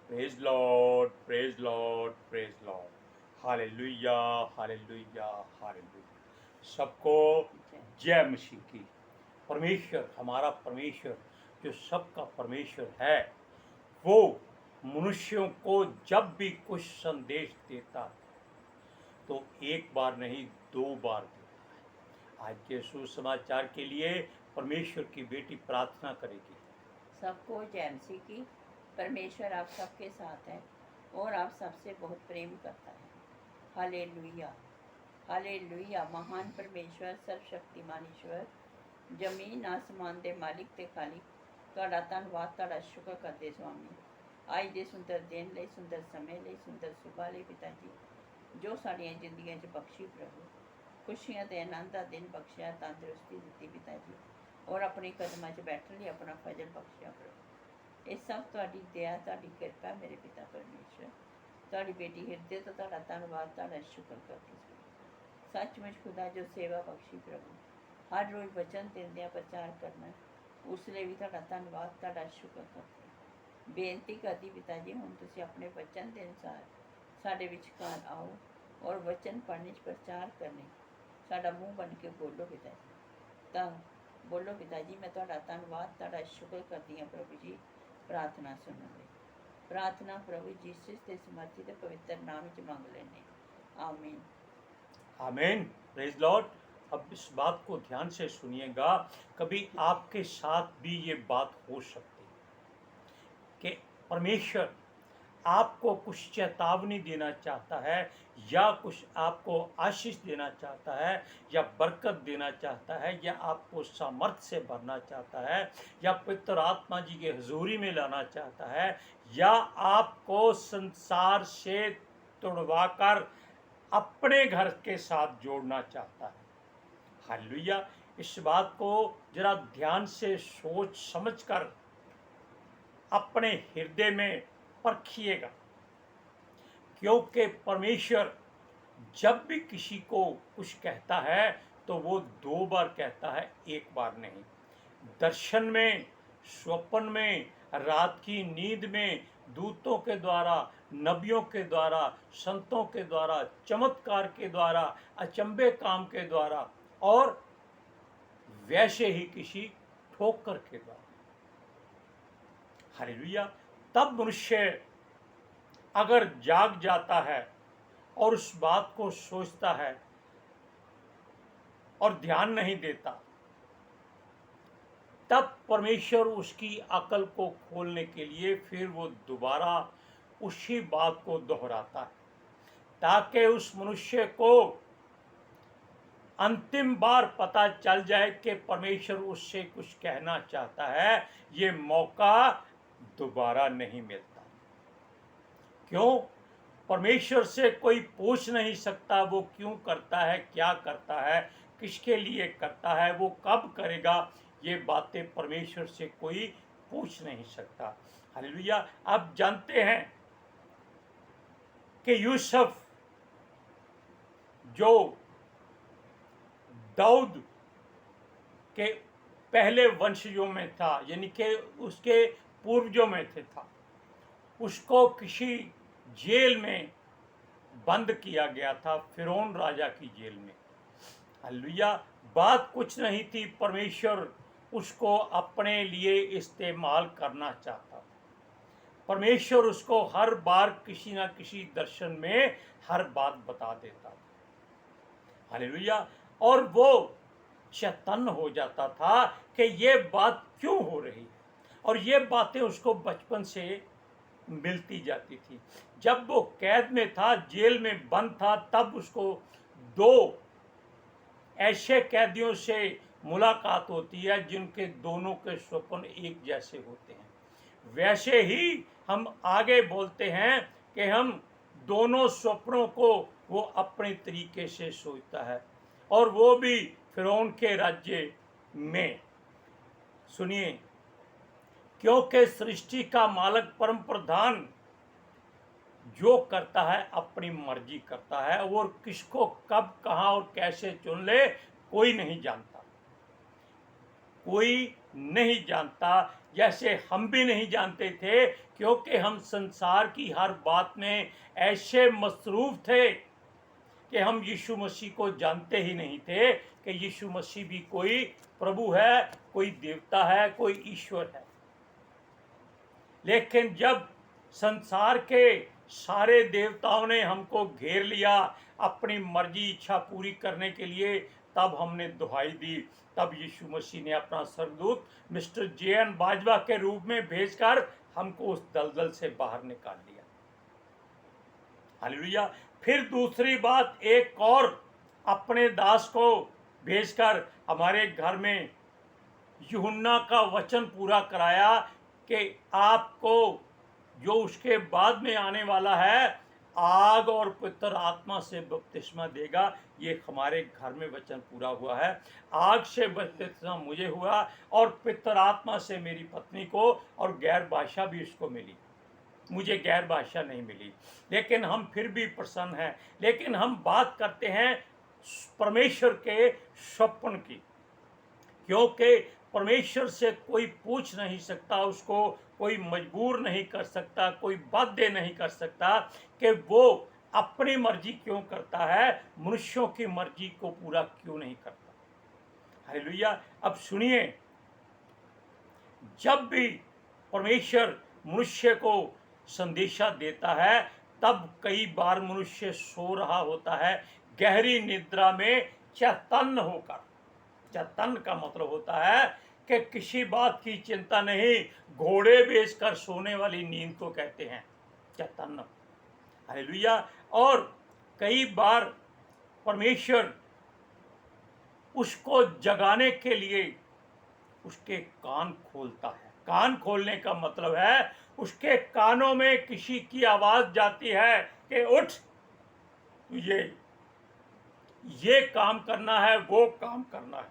Praise Lord, praise Lord, praise Lord. Hallelujah, hallelujah, hallelujah. सबको जय मसीह की। परमेश्वर, हमारा परमेश्वर जो सबका परमेश्वर है, वो मनुष्यों को जब भी कुछ संदेश देता है तो एक बार नहीं, दो बार देता है। आज के सुसमाचार के लिए परमेश्वर की बेटी प्रार्थना करेगी। सबको जय मसीह की। परमेश्वर आप सबके साथ है और आप सबसे बहुत प्रेम करता है। Hallelujah, hallelujah. महान परमेश्वर, सर्वशक्तिमान ईश्वर, जमीन आसमान दे मालिक ते खालिक, तुहाडा धन्नवाद, तुहाडा शुक्र करदे स्वामी। आज दे सुंदर दिन लई, सुंदर समय लई, सुंदर सुबह लई पिता जी, जो साड़ियां जिंदगियां च बख्शी प्रभु। खुशियां ते आनंद दा दिन बख्शिया, तंदुरुस्ती दित्ती पिता जी, और अपने कदमां च बैठण लई अपना फजल बख्शिया प्रभु। ਇਹ ਸਭ ਤੁਹਾਡੀ ਦਇਆ, ਤੁਹਾਡੀ ਕਿਰਪਾ ਮੇਰੇ ਪਿਤਾ ਪਰਮੇਸ਼ਰ। ਤੁਹਾਡੀ ਬੇਟੀ ਹਿਰਦੇ ਤੋਂ ਤੁਹਾਡਾ ਧੰਨਵਾਦ, ਤੁਹਾਡਾ ਸ਼ੁਕਰ ਕਰਦੀ ਹਾਂ। ਸੱਚਮੁੱਚ ਖੁਦਾ ਜੋ ਸੇਵਾ ਬਖਸ਼ੀ ਪ੍ਰਭੂ, ਹਰ ਰੋਜ਼ ਵਚਨ ਦਿੰਦਿਆਂ ਪ੍ਰਚਾਰ ਕਰਨਾ, ਉਸ ਲਈ ਵੀ ਤੁਹਾਡਾ ਧੰਨਵਾਦ, ਤੁਹਾਡਾ ਸ਼ੁਕਰ ਕਰਦੀ ਹਾਂ। ਬੇਨਤੀ ਕਰਦੀ ਪਿਤਾ ਜੀ, ਹੁਣ ਤੁਸੀਂ ਆਪਣੇ ਵਚਨ ਦੇ ਅਨੁਸਾਰ ਸਾਡੇ ਵਿਚਕਾਰ ਆਓ ਔਰ ਵਚਨ ਪੜ੍ਹਨੇ 'ਚ ਪ੍ਰਚਾਰ ਕਰਨੇ, ਸਾਡਾ ਮੂੰਹ ਬਣ ਕੇ ਬੋਲੋ ਪਿਤਾ ਜੀ। ਤਾਂ ਬੋਲੋ ਪਿਤਾ ਜੀ। ਮੈਂ ਤੁਹਾਡਾ ਧੰਨਵਾਦ, ਤੁਹਾਡਾ ਸ਼ੁਕਰ ਕਰਦੀ ਹਾਂ ਪ੍ਰਭੂ ਜੀ। प्रार्थना सुनने ਲਈ प्रार्थना प्रभु यीशु के समर्थी ते पवित्र नाम च मांग लेने, आमीन, आमीन। Praise Lord. अब इस बात को ध्यान से सुनिएगा, कभी आपके साथ भी ये बात हो सकती है कि परमेश्वर आपको कुछ चेतावनी देना चाहता है, या कुछ आपको आशीष देना चाहता है, या बरकत देना चाहता है, या आपको सामर्थ्य से भरना चाहता है, या पवित्र आत्मा जी के हजूरी में लाना चाहता है, या आपको संसार से तुड़वाकर अपने घर के साथ जोड़ना चाहता है। हालेलुया। इस बात को जरा ध्यान से सोच समझकर अपने हृदय में परखिएगा, क्योंकि परमेश्वर जब भी किसी को कुछ कहता है तो वो दो बार कहता है, एक बार नहीं। दर्शन में, स्वप्न में, रात की नींद में, दूतों के द्वारा, नबियों के द्वारा, संतों के द्वारा, चमत्कार के द्वारा, अचंभे काम के द्वारा, और वैसे ही किसी ठोकर के द्वारा। हालेलुया। तब मनुष्य अगर जाग जाता है और उस बात को सोचता है और ध्यान नहीं देता, तब परमेश्वर उसकी अकल को खोलने के लिए फिर वो दोबारा उसी बात को दोहराता है, ताकि उस मनुष्य को अंतिम बार पता चल जाए कि परमेश्वर उससे कुछ कहना चाहता है। ये मौका दोबारा नहीं मिलता। क्यों? परमेश्वर से कोई पूछ नहीं सकता वो क्यों करता है, क्या करता है, किसके लिए करता है, वो कब करेगा। ये बातें परमेश्वर से कोई पूछ नहीं सकता। हालेलुया। आप जानते हैं कि यूसुफ जो दाऊद के पहले वंशजों में था, यानी कि उसके पूर्वजों में थे था, उसको किसी जेल में बंद किया गया था, फिरौन राजा की जेल में। हालेलुया। बात कुछ नहीं थी, परमेश्वर उसको अपने लिए इस्तेमाल करना चाहता था। परमेश्वर उसको हर बार किसी ना किसी दर्शन में हर बात बता देता था। हालेलुया। और वो चैतन्य हो जाता था कि ये बात क्यों हो रही है, और ये बातें उसको बचपन से मिलती जाती थी। जब वो कैद में था, जेल में बंद था, तब उसको दो ऐसे कैदियों से मुलाकात होती है जिनके दोनों के स्वप्न एक जैसे होते हैं। वैसे ही हम आगे बोलते हैं कि हम दोनों स्वप्नों को वो अपने तरीके से सोचता है, और वो भी फिरौन के राज्य में। सुनिए, क्योंकि सृष्टि का मालिक परम प्रधान जो करता है अपनी मर्जी करता है, और किसको कब, कहाँ और कैसे चुन ले कोई नहीं जानता। कोई नहीं जानता, जैसे हम भी नहीं जानते थे, क्योंकि हम संसार की हर बात में ऐसे मसरूफ थे कि हम यीशु मसीह को जानते ही नहीं थे कि यीशु मसीह भी कोई प्रभु है, कोई देवता है, कोई ईश्वर है। लेकिन जब संसार के सारे देवताओं ने हमको घेर लिया अपनी मर्जी इच्छा पूरी करने के लिए, तब हमने दुहाई दी। तब यीशु मसीह ने अपना स्वर्गदूत मिस्टर जे.एन. बाजवा के रूप में भेजकर हमको उस दलदल से बाहर निकाल दिया। हालेलुया। फिर दूसरी बात, एक और अपने दास को भेजकर हमारे घर में यूहन्ना का वचन पूरा कराया कि आपको जो उसके बाद में आने वाला है आग और पवित्र आत्मा से बपतिस्मा देगा। ये हमारे घर में वचन पूरा हुआ है। आग से बपतिस्मा मुझे हुआ और पवित्र आत्मा से मेरी पत्नी को, और गैर भाषा भी उसको मिली। मुझे गैर भाषा नहीं मिली, लेकिन हम फिर भी प्रसन्न हैं। लेकिन हम बात करते हैं परमेश्वर के स्वप्न की, क्योंकि परमेश्वर से कोई पूछ नहीं सकता, उसको कोई मजबूर नहीं कर सकता, कोई बाध्य नहीं कर सकता कि वो अपनी मर्जी क्यों करता है, मनुष्यों की मर्जी को पूरा क्यों नहीं करता। हालेलुया। अब सुनिए, जब भी परमेश्वर मनुष्य को संदेशा देता है, तब कई बार मनुष्य सो रहा होता है गहरी निद्रा में चैतन्य होकर। चैतन्य का मतलब होता है कि किसी बात की चिंता नहीं, घोड़े बेचकर सोने वाली नींद को कहते हैं चैतन्य। हालेलुया। और कई बार परमेश्वर उसको जगाने के लिए उसके कान खोलता है। कान खोलने का मतलब है उसके कानों में किसी की आवाज जाती है कि उठ, तुझे ये काम करना है, वो काम करना है,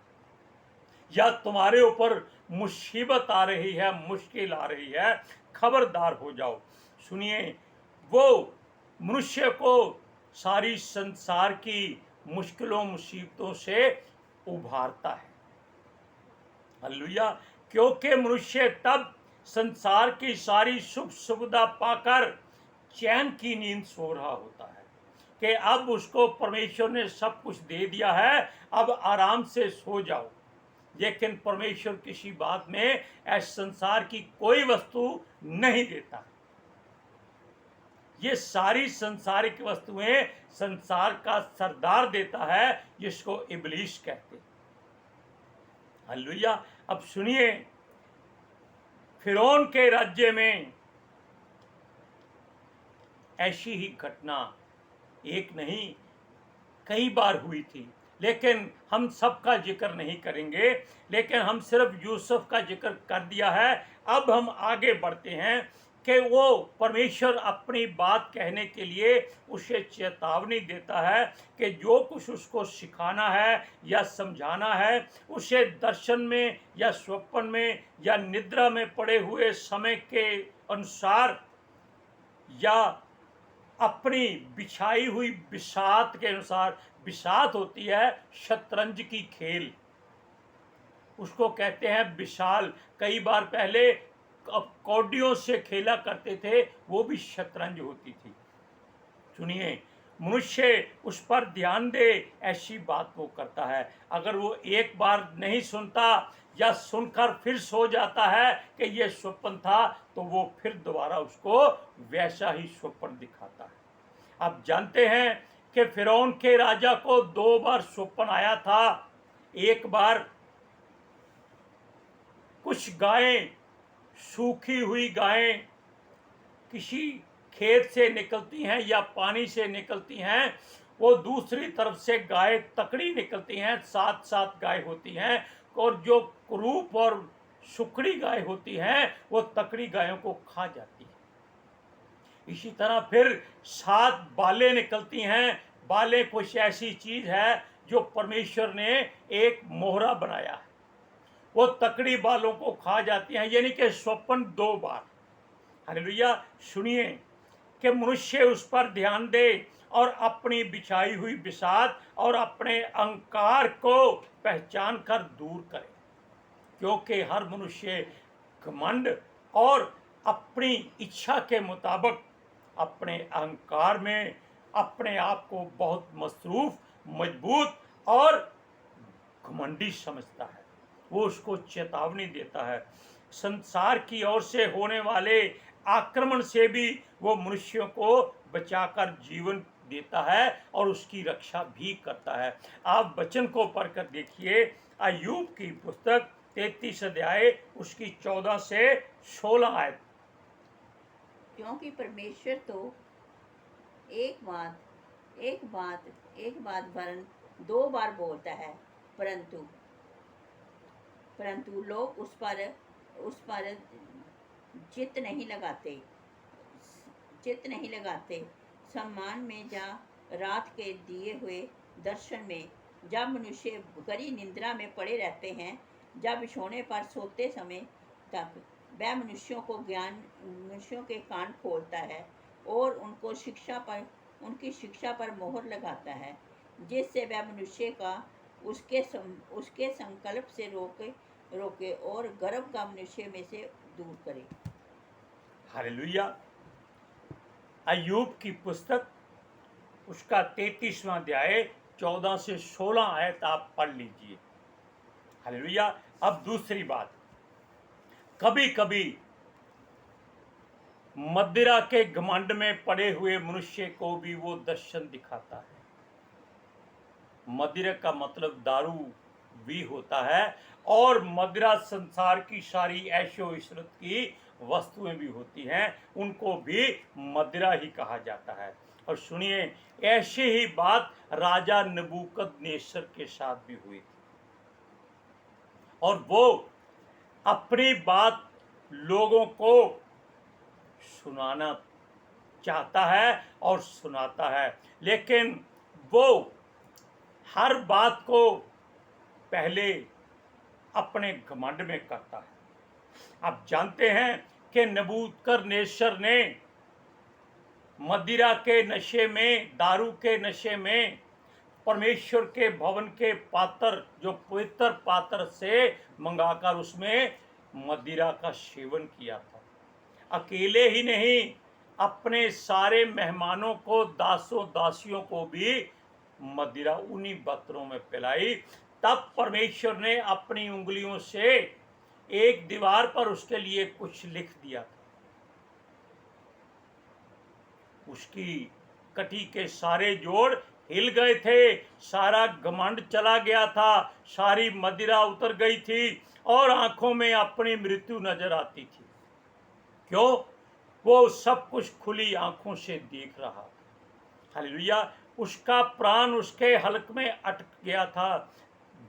या तुम्हारे ऊपर मुसीबत आ रही है, मुश्किल आ रही है, खबरदार हो जाओ। सुनिए, वो मनुष्य को सारी संसार की मुश्किलों मुसीबतों से उभारता है। हालेलुया। क्योंकि मनुष्य तब संसार की सारी सुख सुविधा पाकर चैन की नींद सो रहा होता है कि अब उसको परमेश्वर ने सब कुछ दे दिया है, अब आराम से सो जाओ। लेकिन परमेश्वर किसी बात में ऐसे संसार की कोई वस्तु नहीं देता। ये सारी संसारिक वस्तुएं संसार का सरदार देता है, जिसको इब्लीस कहते हैं। हालेलुया। अब सुनिए, फिरौन के राज्य में ऐसी ही घटना एक नहीं कई बार हुई थी, लेकिन हम सबका जिक्र नहीं करेंगे, लेकिन हम सिर्फ यूसुफ का जिक्र कर दिया है। अब हम आगे बढ़ते हैं कि वो परमेश्वर अपनी बात कहने के लिए उसे चेतावनी देता है कि जो कुछ उसको सिखाना है या समझाना है, उसे दर्शन में या स्वप्न में या निद्रा में पड़े हुए समय के अनुसार या अपनी बिछाई हुई बिसात के अनुसार। बिसात होती है शतरंज की खेल, उसको कहते हैं बिसाल। कई बार पहले कौडियों से खेला करते थे, वो भी शतरंज होती थी। सुनिए, मनुष्य उस पर ध्यान दे, ऐसी बात वो करता है। अगर वो एक बार नहीं सुनता या सुनकर फिर सो जाता है कि ये स्वप्न था, तो वो फिर दोबारा उसको वैसा ही स्वप्न दिखाता है। आप जानते हैं कि फिरौन के राजा को 2 बार स्वप्न आया था। एक बार कुछ गायें, सूखी हुई गायें किसी खेत से निकलती हैं या पानी से निकलती हैं, वो दूसरी तरफ से गाय तकड़ी निकलती हैं, 7-7 गाय होती हैं, और जो क्रूप और सुकड़ी गाय होती हैं वो तकड़ी गायों को खा जाती है। इसी तरह फिर 7 बालें निकलती हैं। बालें कुछ ऐसी चीज है जो परमेश्वर ने एक मोहरा बनाया है, वो तकड़ी बालों को खा जाती हैं, यानी कि स्वप्न 2 बार। हालेलुया। सुनिए कि मनुष्य उस पर ध्यान दे और अपनी बिछाई हुई बिसात और अपने अहंकार को पहचान कर दूर करे। क्योंकि हर मनुष्य घमंड और अपनी इच्छा के मुताबिक अपने अहंकार में अपने आप को बहुत मसरूफ, मजबूत और घमंडी समझता है। वो उसको चेतावनी देता है। संसार की ओर से होने वाले आक्रमण से भी वो मनुष्यों को बचाकर जीवन देता है और उसकी रक्षा भी करता है। आप वचन को पढ़कर देखिए, अय्यूब की पुस्तक 33 अध्याय उसकी 14 से 16 आयत। क्योंकि परमेश्वर तो एक बात वरन 2 बार बोलता है, परंतु लोग उस पर चित्त नहीं लगाते। सम्मान में जा रात के दिए हुए दर्शन में जब मनुष्य गहरी निंद्रा में पड़े रहते हैं, जब बिछौने पर सोते समय तक वह मनुष्यों के कान खोलता है और उनकी शिक्षा पर मोहर लगाता है, जिससे वह मनुष्य का उसके संकल्प से रोके और गर्व का मनुष्य में से दूर करे। हालेलुया। अय्यूब की पुस्तक उसका 33वां अध्याय 14 से 16 आयत आप पढ़ लीजिए। हालेलुया। अब दूसरी बात, कभी कभी मदिरा के घमंड में पड़े हुए मनुष्य को भी वो दर्शन दिखाता है। मदिरा का मतलब दारू भी होता है और मदिरा संसार की सारी ऐशो इशरत की वस्तुएं भी होती हैं, उनको भी मदिरा ही कहा जाता है। और सुनिए, ऐसी ही बात राजा नबूकदनेस्सर के साथ भी हुई थी और वो अपनी बात लोगों को सुनाना चाहता है और सुनाता है, लेकिन वो हर बात को पहले अपने घमंड में करता है। आप जानते हैं कि नबूकदनेस्सर ने मदिरा के नशे में, दारू के नशे में परमेश्वर के भवन के पात्र, जो पवित्र पात्र से मंगाकर उसमें मदिरा का सेवन किया था। अकेले ही नहीं, अपने सारे मेहमानों को, दासों दासियों को भी मदिरा उन्हीं बर्तनों में पिलाई। तब परमेश्वर ने अपनी उंगलियों से एक दीवार पर उसके लिए कुछ लिख दिया था। उसकी कटी के सारे जोड़ हिल गए थे, सारा घमंड चला गया था, सारी मदिरा उतर गई थी और आंखों में अपनी मृत्यु नजर आती थी। क्यों? वो सब कुछ खुली आंखों से देख रहा था। हालेलुया। उसका प्राण उसके हलक में अटक गया था।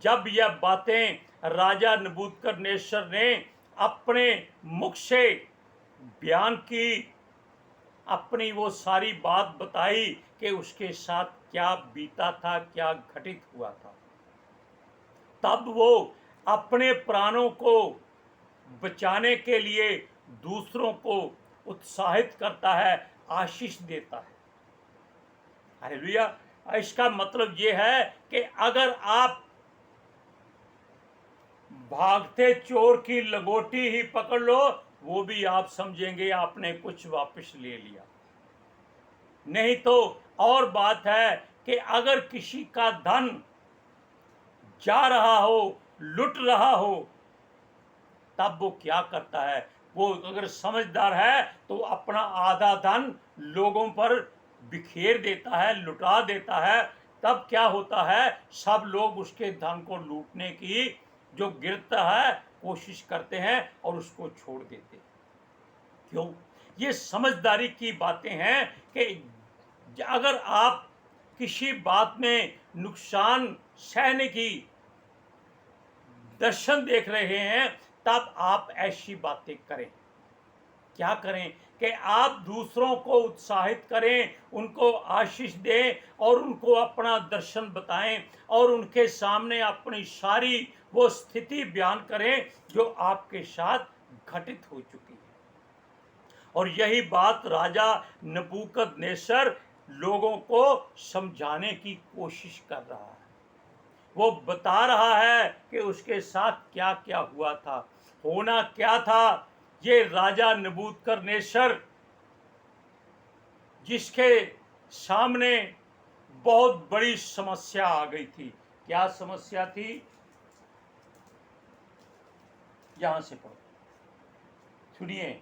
जब यह बातें राजा नबूकदनेस्सर ने अपने मुख से बयान की, अपनी वो सारी बात बताई कि उसके साथ क्या बीता था, क्या घटित हुआ था, तब वो अपने प्राणों को बचाने के लिए दूसरों को उत्साहित करता है, आशीष देता है। हालेलुया। इसका मतलब ये है कि अगर आप भागते चोर की लंगोटी ही पकड़ लो, वो भी आप समझेंगे आपने कुछ वापस ले लिया। नहीं तो और बात है कि अगर किसी का धन जा रहा हो, लुट रहा हो, तब वो क्या करता है? वो अगर समझदार है तो अपना आधा धन लोगों पर बिखेर देता है, लुटा देता है। तब क्या होता है? सब लोग उसके धन को लूटने की जो गिरता है कोशिश करते हैं और उसको छोड़ देते हैं। क्यों? ये समझदारी की बातें हैं कि अगर आप किसी बात में नुकसान सहने की दर्शन देख रहे हैं, तब आप ऐसी बातें करें। क्या करें? कि आप दूसरों को उत्साहित करें, उनको आशीष दें और उनको अपना दर्शन बताएं और उनके सामने अपनी सारी वो स्थिति बयान करें जो आपके साथ घटित हो चुकी है। और यही बात राजा नबूकदनेस्सर लोगों को समझाने की कोशिश कर रहा है। वो बता रहा है कि उसके साथ क्या क्या हुआ था, होना क्या था। ये राजा नबूकदनेस्सर जिसके सामने बहुत बड़ी समस्या आ गई थी। क्या समस्या थी? यहां से पढ़ो, सुनिए।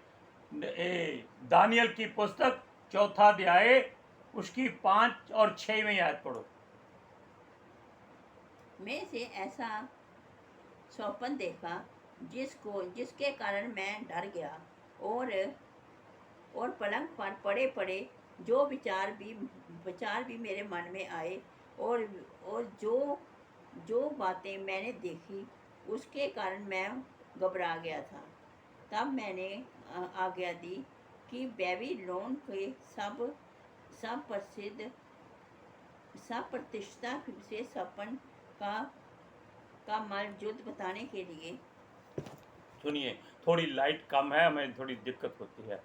दानियल की पुस्तक 4 अध्याय उसकी 5 और 6 आयत पढ़ो। मैं से ऐसा स्वप्न देखा जिसके कारण मैं डर गया, और पलंग पर पड़े पड़े जो विचार भी मेरे मन में आए, और जो बातें मैंने देखी उसके कारण मैं घबरा गया था। तब मैंने आज्ञा दी कि बेबीलोन के सब प्रतिष्ठा से स्वप्न का मौजूद बताने के लिए। सुनिए, थोड़ी लाइट कम है, हमें थोड़ी दिक्कत होती है।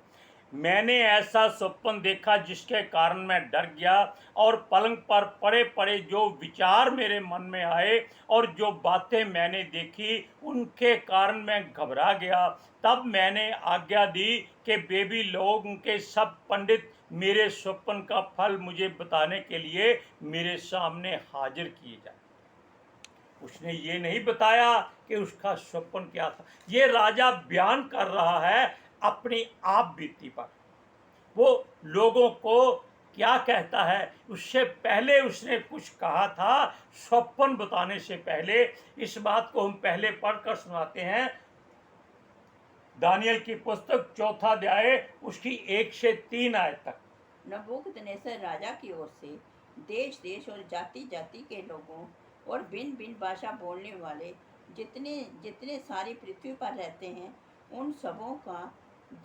मैंने ऐसा स्वप्न देखा जिसके कारण मैं डर गया, और पलंग पर पड़े पड़े जो विचार मेरे मन में आए और जो बातें मैंने देखी उनके कारण मैं घबरा गया। तब मैंने आज्ञा दी कि बेबी लोग उनके सब पंडित मेरे स्वप्न का फल मुझे बताने के लिए मेरे सामने हाजिर किए जाए। उसने ये नहीं बताया कि उसका स्वप्न क्या था। ये राजा बयान कर रहा है अपनी आप बीती पर। वो लोगों को क्या कहता है, उससे पहले उसने कुछ कहा था, स्वप्न बताने से पहले। इस बात को हम पहले पढ़कर सुनाते हैं। दानियल की पुस्तक 4 अध्याय उसकी 1 से 3 आयत तक। नबूकदनेस्सर राजा की ओर से देश देश और जाति जाति के लोगों और भिन्न भिन्न भाषा बोलने वाले जितने जितने सारी पृथ्वी पर रहते हैं, उन सबों को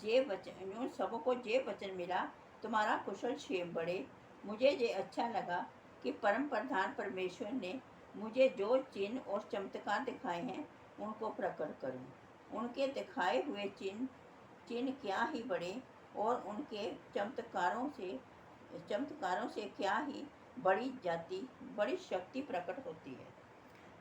ये वचन मिला, तुम्हारा कुशल क्षेम बढ़े। मुझे ये अच्छा लगा कि परम प्रधान परमेश्वर ने मुझे जो चिन्ह और चमत्कार दिखाए हैं उनको प्रकट करूं। उनके दिखाए हुए चिन्ह क्या ही बड़े, और उनके चमत्कारों से क्या ही बड़ी शक्ति प्रकट होती है।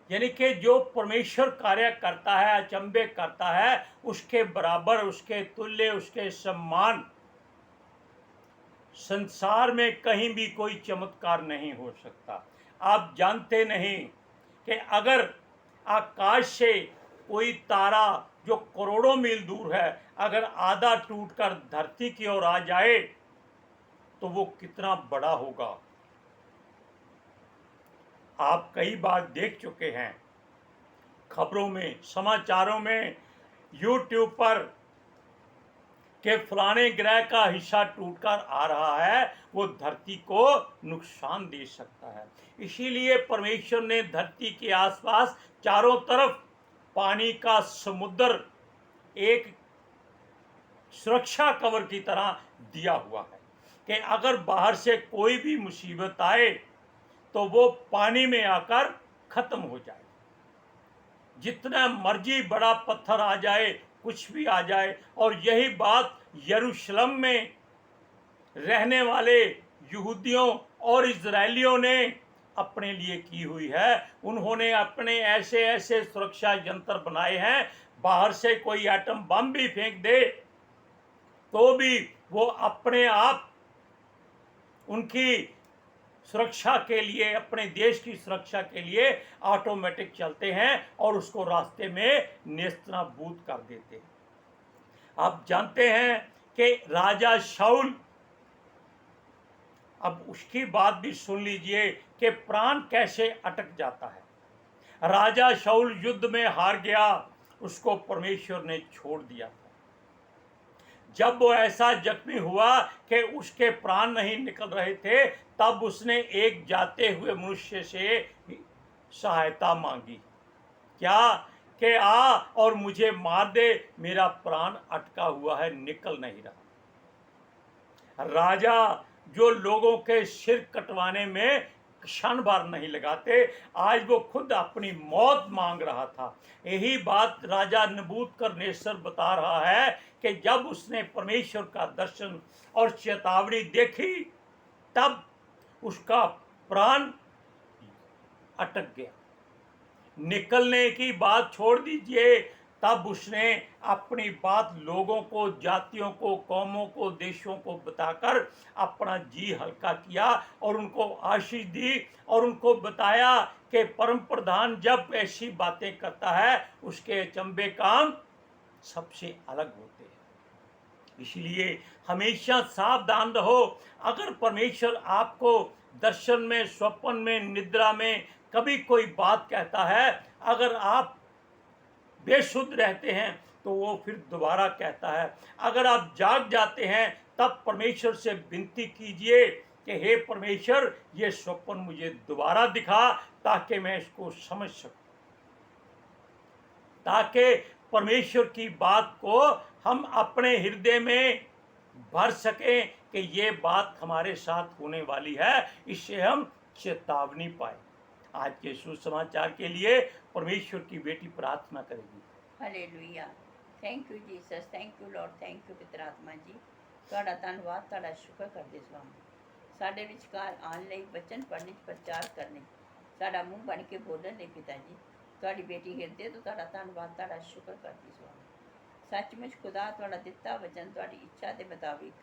यानी कि जो परमेश्वर कार्य करता है, अचंभे करता है, उसके बराबर, उसके तुल्य, उसके समान संसार में कहीं भी कोई चमत्कार नहीं हो सकता। आप जानते नहीं कि अगर आकाश से कोई तारा जो करोड़ों मील दूर है, अगर आधा टूटकर धरती की ओर आ जाए तो वो कितना बड़ा होगा। आप कई बार देख चुके हैं खबरों में, समाचारों में, यूट्यूब पर कि फलाने ग्रह का हिस्सा टूटकर आ रहा है, वो धरती को नुकसान दे सकता है। इसीलिए परमेश्वर ने धरती के आसपास चारों तरफ पानी का समुद्र एक सुरक्षा कवर की तरह दिया हुआ है कि अगर बाहर से कोई भी मुसीबत आए तो वो पानी में आकर खत्म हो जाए। जितना मर्जी बड़ा पत्थर आ जाए, कुछ भी आ जाए। और यही बात यरूशलेम में रहने वाले यहूदियों और इजरायलियों ने अपने लिए की हुई है। उन्होंने अपने ऐसे ऐसे सुरक्षा यंत्र बनाए हैं, बाहर से कोई एटम बम भी फेंक दे तो भी वो अपने आप उनकी सुरक्षा के लिए, अपने देश की सुरक्षा के लिए ऑटोमेटिक चलते हैं और उसको रास्ते में नेस्तनाबूद कर देते हैं। आप जानते हैं कि राजा शाऊल, अब उसकी बात भी सुन लीजिए कि प्राण कैसे अटक जाता है। राजा शाऊल युद्ध में हार गया, उसको परमेश्वर ने छोड़ दिया था। जब वो ऐसा जख्मी हुआ कि उसके प्राण नहीं निकल रहे थे, तब उसने एक जाते हुए मनुष्य से सहायता मांगी। क्या? कि आ और मुझे मार दे, मेरा प्राण अटका हुआ है, निकल नहीं रहा। राजा जो लोगों के सिर कटवाने में क्षण भर नहीं लगाते, आज वो खुद अपनी मौत मांग रहा था। यही बात राजा नबूकदनेस्सर बता रहा है कि जब उसने परमेश्वर का दर्शन और चेतावनी देखी, तब उसका प्राण अटक गया। निकलने की बात छोड़ दीजिए, तब उसने अपनी बात लोगों को, जातियों को, कौमों को, देशों को बताकर अपना जी हल्का किया और उनको आशीष दी और उनको बताया कि परम प्रधान जब ऐसी बातें करता है उसके अचंभे काम सबसे अलग होते हैं। इसलिए हमेशा सावधान रहो। अगर परमेश्वर आपको दर्शन में, स्वप्न में, निद्रा में कभी कोई बात कहता है, अगर आप बेसुध रहते हैं तो वो फिर दोबारा कहता है। अगर आप जाग जाते हैं तब परमेश्वर से विनती कीजिए कि हे परमेश्वर, ये स्वप्न मुझे दोबारा दिखा ताकि मैं इसको समझ सकूं, ताकि परमेश्वर की बात को हम अपने हृदय में भर सकें कि ये बात हमारे साथ होने वाली है, इससे हम चेतावनी पाए। आज के सुसमाचार के लिए परमेश्वर की बेटी प्रार्थना करेगी। Hallelujah. Thank you Jesus, thank you Lord, thank you पिता आत्मा जी। ਤੁਹਾਡਾ ਧੰਨਵਾਦ, ਤੁਹਾਡਾ ਸ਼ੁਕਰ ਕਰਦੇ ਸਵਾਮੀ। ਸਾਡੇ ਵਿਚਕਾਰ ਆਉਣ ਲਈ, ਵਚਨ ਪੜ੍ਹਨ 'ਚ, ਪ੍ਰਚਾਰ ਕਰਨੇ, ਸਾਡਾ ਮੂੰਹ ਬਣ ਕੇ ਬੋਲਣ ਲਈ ਪਿਤਾ ਜੀ, ਤੁਹਾਡੀ ਬੇਟੀ ਹਿਰਦੇ ਤੋਂ ਤੁਹਾਡਾ ਧੰਨਵਾਦ, ਤੁਹਾਡਾ ਸ਼ੁਕਰ ਕਰਦੀ ਸਵਾਮੀ। ਸੱਚਮੁੱਚ ਖੁਦਾ ਤੁਹਾਡਾ ਦਿੱਤਾ ਵਚਨ ਤੁਹਾਡੀ ਇੱਛਾ ਦੇ ਮੁਤਾबिक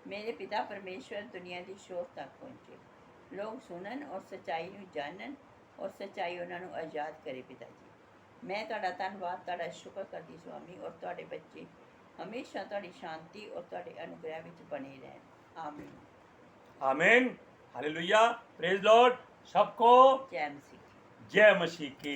ਮੇਰੇ ਪਿਤਾ ਪਰਮੇਸ਼ਵਰ ਦੁਨੀਆ ਦੀ ਸ਼ੋਰ ਤੱਕ ਪਹੁੰਚੇ, ਲੋਕ ਸੁਣਨ ਔਰ ਸੱਚਾਈ ਨੂੰ ਜਾਣਨ ਔਰ ਸੱਚਾਈ ਉਹਨਾਂ ਨੂੰ ਆਜ਼ਾਦ ਕਰੇ ਪਿਤਾ ਜੀ। ਮੈਂ ਤੁਹਾਡਾ ਧੰਨਵਾਦ, ਤੁਹਾਡਾ ਸ਼ੁਕਰ ਕਰਦੀ ਸਵਾਮੀ, ਔਰ ਤੁਹਾਡੇ ਬੱਚੇ ਹਮੇਸ਼ਾ ਤੁਹਾਡੀ ਸ਼ਾਂਤੀ ਔਰ ਤੁਹਾਡੇ ਅਨੁਗ੍ਰਹਿ ਵਿੱਚ ਬਣੇ ਰਹਿਣ। ਆਮੀਨ। आमीन। हालेलुया। Praise Lord. सबको जय मसीह। जय मसीह की।